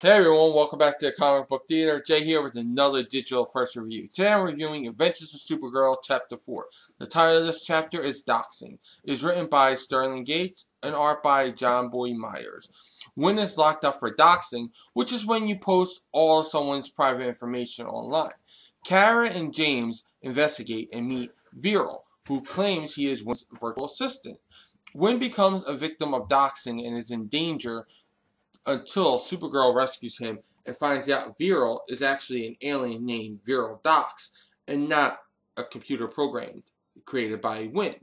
Hey everyone, welcome back to the Comic Book Theater. Jay here with another digital first review. Today I'm reviewing Adventures of Supergirl Chapter 4. The title of this chapter is Doxxing. It is written by Sterling Gates and art by Jonboy Meyers. When is locked up for doxing, which is when you post all of someone's private information online. Kara and James investigate and meet Zor-El, who claims he is Wynn's virtual assistant. Wynn becomes a victim of doxing and is in danger until Supergirl rescues him and finds out Zor-El is actually an alien named Zor-El Dox and not a computer program created by Wynn.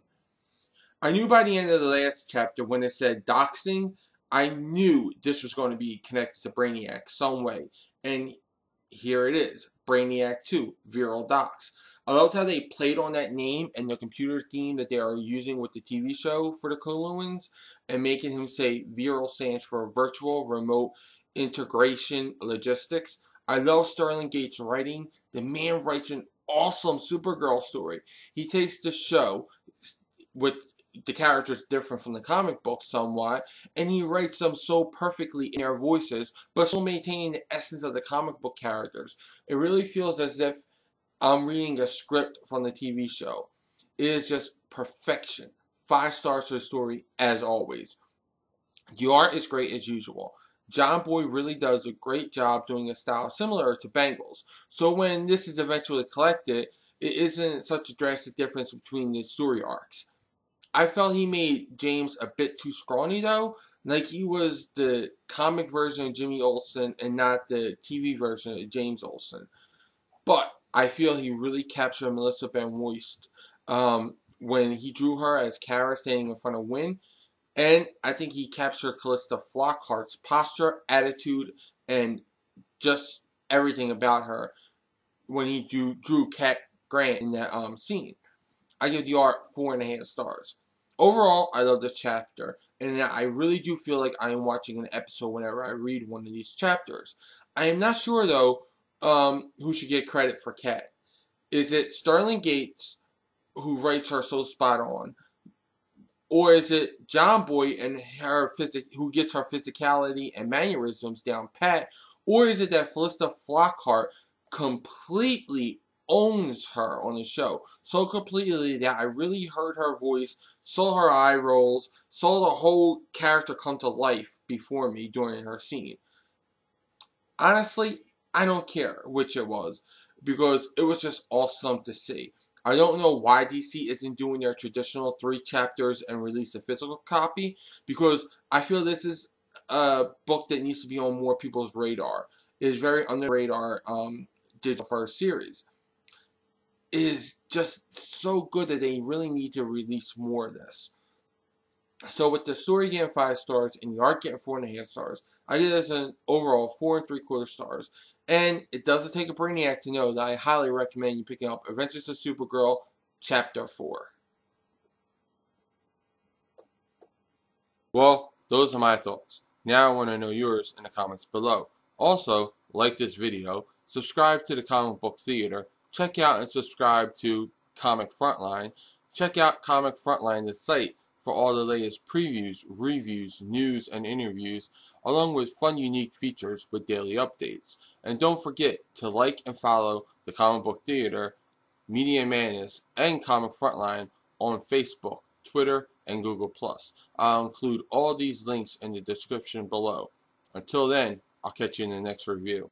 I knew by the end of the last chapter when it said doxing, I knew this was going to be connected to Brainiac some way. And here it is, Brainiac 2, Zor-El Dox. I loved how they played on that name and the computer theme that they are using with the TV show for the Coluans and making him say Zor-El stands for Virtual Remote Integration Logistics. I love Sterling Gates' writing. The man writes an awesome Supergirl story. He takes the show with the characters different from the comic book somewhat, and he writes them so perfectly in their voices, but still maintaining the essence of the comic book characters. It really feels as if I'm reading a script from the TV show. It is just perfection. 5 stars for the story, as always. The art is great as usual. Jonboy really does a great job doing a style similar to Bangles. So when this is eventually collected, it isn't such a drastic difference between the story arcs. I felt he made James a bit too scrawny though, like he was the comic version of Jimmy Olsen and not the TV version of James Olsen. But I feel he really captured Melissa Benoist when he drew her as Kara standing in front of Wynn. And I think he captured Callista Flockhart's posture, attitude, and just everything about her when he drew Cat Grant in that scene. I give the art 4.5 stars. Overall, I love this chapter, and I really do feel like I am watching an episode whenever I read one of these chapters. I am not sure, though, who should get credit for Cat. Is it Sterling Gates, who writes her so spot on? Or is it Jonboy and who gets her physicality and mannerisms down pat? Or is it that Callista Flockhart completely owns her on the show? So completely that I really heard her voice, saw her eye rolls, saw the whole character come to life before me during her scene. Honestly, I don't care which it was, because it was just awesome to see. I don't know why DC isn't doing their traditional 3 chapters and release a physical copy, because I feel this is a book that needs to be on more people's radar. It is very under the radar digital first series. It is just so good that they really need to release more of this. So with the story getting 5 stars and the art getting 4.5 stars, I give this an overall 4 3/4 stars. And it doesn't take a Brainiac to know that I highly recommend you picking up Adventures of Supergirl Chapter 4. Well, those are my thoughts. Now I want to know yours in the comments below. Also, like this video, subscribe to the Comic Book Theater, check out and subscribe to Comic Frontline, check out Comic Frontline, the site, for all the latest previews, reviews, news, and interviews, along with fun, unique features with daily updates. And don't forget to like and follow the Comic Book Theater, Media Madness, and Comic Frontline on Facebook, Twitter, and Google+. I'll include all these links in the description below. Until then, I'll catch you in the next review.